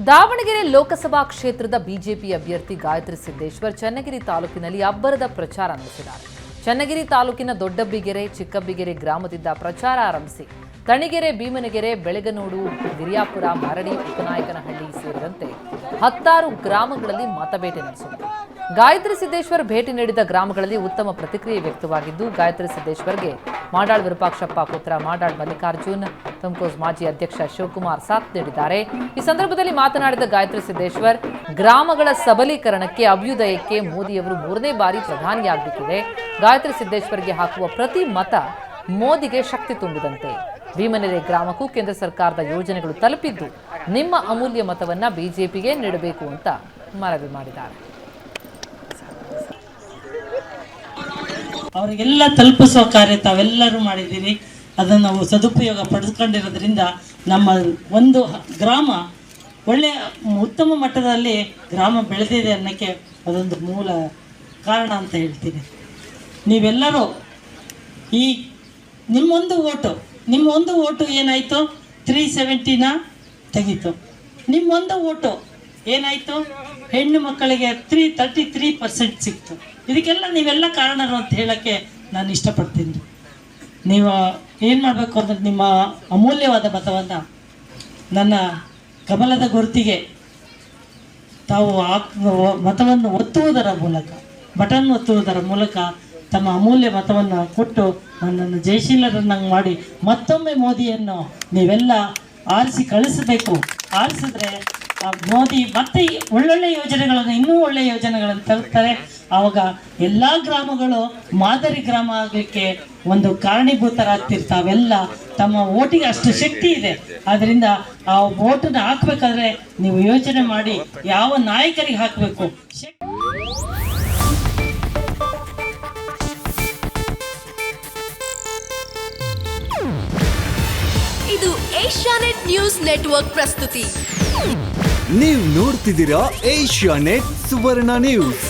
ದಾವಣಗೆರೆ ಲೋಕಸಭಾ ಕ್ಷೇತ್ರದ ಬಿಜೆಪಿ ಅಭ್ಯರ್ಥಿ ಗಾಯತ್ರಿ ಸಿದ್ದೇಶ್ವರ್ ಚನ್ನಗಿರಿ ತಾಲೂಕಿನಲ್ಲಿ ಅಬ್ಬರದ ಪ್ರಚಾರ ನಡೆಸಿದ್ದಾರೆ. ಚನ್ನಗಿರಿ ತಾಲೂಕಿನ ದೊಡ್ಡಬ್ಬಿಗೆರೆ, ಚಿಕ್ಕಬ್ಬಿಗೆರೆ ಗ್ರಾಮದಿಂದ ಪ್ರಚಾರ ಆರಂಭಿಸಿ ತಣಿಗೆರೆ, ಭೀಮನಗೆರೆ, ಬೆಳಗನೂಡು, ಗಿರಿಯಾಪುರ, ಮರಡಿ, ಉಪನಾಯಕನಹಳ್ಳಿ ಸೇರಿದಂತೆ 10 ಗ್ರಾಮಗಳಲ್ಲಿ ಮತಬೇಟೆ ನಡೆಸಿದರು. ಗಾಯತ್ರಿ ಸಿದ್ದೇಶ್ವರ್ ಭೇಟಿ ನೀಡಿದ ಗ್ರಾಮಗಳಲ್ಲಿ ಉತ್ತಮ ಪ್ರತಿಕ್ರಿಯೆ ವ್ಯಕ್ತವಾಗಿದ್ದು, ಗಾಯತ್ರಿ ಸಿದ್ದೇಶ್ವರ್ಗೆ ಮಾಡಾಳ್ ವಿರೂಪಾಕ್ಷಪ್ಪ ಪುತ್ರ ಮಾಡಾಳ್ ಮಲ್ಲಿಕಾರ್ಜುನ್, ತುಮಕೂರು ಮಾಜಿ ಅಧ್ಯಕ್ಷ ಶಿವಕುಮಾರ್ ಸಾಥ್ ನೀಡಿದ್ದಾರೆ. ಈ ಸಂದರ್ಭದಲ್ಲಿ ಮಾತನಾಡಿದ ಗಾಯತ್ರಿ ಸಿದ್ದೇಶ್ವರ್, ಗ್ರಾಮಗಳ ಸಬಲೀಕರಣಕ್ಕೆ, ಅಭ್ಯುದಯಕ್ಕೆ ಮೋದಿಯವರು 3ನೇ ಬಾರಿ ಪ್ರಧಾನಿಯಾಗಬೇಕಿದೆ. ಗಾಯತ್ರಿ ಸಿದ್ದೇಶ್ವರ್ಗೆ ಹಾಕುವ ಪ್ರತಿ ಮತ ಮೋದಿಗೆ ಶಕ್ತಿ ತುಂಬಿದಂತೆ. ಭೀಮನೆರೆ ಗ್ರಾಮಕ್ಕೂ ಕೇಂದ್ರ ಸರ್ಕಾರದ ಯೋಜನೆಗಳು ತಲುಪಿದ್ದು, ನಿಮ್ಮ ಅಮೂಲ್ಯ ಮತವನ್ನ ಬಿಜೆಪಿಗೆ ನೀಡಬೇಕು ಅಂತ ಮನವಿ ಮಾಡಿದ್ದಾರೆ. ಅವರಿಗೆಲ್ಲ ತಲುಪಿಸುವ ಕಾರ್ಯ ತಾವೆಲ್ಲರೂ ಮಾಡಿದ್ದೀರಿ. ಅದನ್ನು ನಾವು ಸದುಪಯೋಗ ಪಡೆದುಕೊಂಡಿರೋದ್ರಿಂದ ನಮ್ಮ ಒಂದು ಗ್ರಾಮ ಒಳ್ಳೆಯ ಉತ್ತಮ ಮಟ್ಟದಲ್ಲಿ ಗ್ರಾಮ ಬೆಳೆದಿದೆ ಅನ್ನೋಕ್ಕೆ ಅದೊಂದು ಮೂಲ ಕಾರಣ ಅಂತ ಹೇಳ್ತೀನಿ. ನೀವೆಲ್ಲರೂ ಈ ನಿಮ್ಮ ಒಂದು ಓಟು ಏನಾಯಿತು, 370ನ ತೆಗೀತು. ನಿಮ್ಮೊಂದು ಓಟು ಏನಾಯಿತು, ಹೆಣ್ಣು ಮಕ್ಕಳಿಗೆ 33% ಸಿಕ್ತು. ಇದಕ್ಕೆಲ್ಲ ನೀವೆಲ್ಲ ಕಾರಣರು ಅಂತ ಹೇಳೋಕ್ಕೆ ನಾನು ಇಷ್ಟಪಡ್ತೀನಿ. ನೀವು ಏನು ಮಾಡಬೇಕು ಅಂದರೆ ನಿಮ್ಮ ಅಮೂಲ್ಯವಾದ ಮತವನ್ನು ನನ್ನ ಕಮಲದ ಗುರುತಿಗೆ ತಾವು ಮತವನ್ನು ಒತ್ತುವುದರ ಮೂಲಕ, ಬಟನ್ ಒತ್ತುವುದರ ಮೂಲಕ ತಮ್ಮ ಅಮೂಲ್ಯ ಮತವನ್ನು ಕೊಟ್ಟು ನನ್ನನ್ನು ಜಯಶೀಲರನ್ನಾಗಿ ಮಾಡಿ ಮತ್ತೊಮ್ಮೆ ಮೋದಿಯನ್ನು ನೀವೆಲ್ಲ ಆರಿಸಿ ಕಳಿಸಬೇಕು. ಆರಿಸಿದ್ರೆ ಮೋದಿ ಮತ್ತೆ ಒಳ್ಳೊಳ್ಳೆ ಯೋಜನೆಗಳನ್ನು, ಇನ್ನೂ ಒಳ್ಳೆಯ ಯೋಜನೆಗಳನ್ನು ತರುತ್ತಾರೆ. ಆವಾಗ ಎಲ್ಲ ಗ್ರಾಮಗಳು ಮಾದರಿ ಗ್ರಾಮ ಆಗಲಿಕ್ಕೆ ಒಂದು ಕಾರಣೀಭೂತರಾಗ್ತಿರ್ತಾವೆಲ್ಲ. ತಮ್ಮ ಓಟಿಗೆ ಅಷ್ಟು ಶಕ್ತಿ ಇದೆ. ಆದ್ದರಿಂದ ಆ ಓಟನ್ನು ಹಾಕಬೇಕಾದ್ರೆ ನೀವು ಯೋಚನೆ ಮಾಡಿ ಯಾವ ನಾಯಕರಿಗೆ ಹಾಕಬೇಕು. ಇದು ಏಷ್ಯಾನೆಟ್ ನ್ಯೂಸ್ ನೆಟ್ವರ್ಕ್ ಪ್ರಸ್ತುತಿ. ನೀವು ನೋಡ್ತಿದ್ದೀರಾ ಏಷ್ಯಾನೆಟ್ ಸುವರ್ಣ ನ್ಯೂಸ್.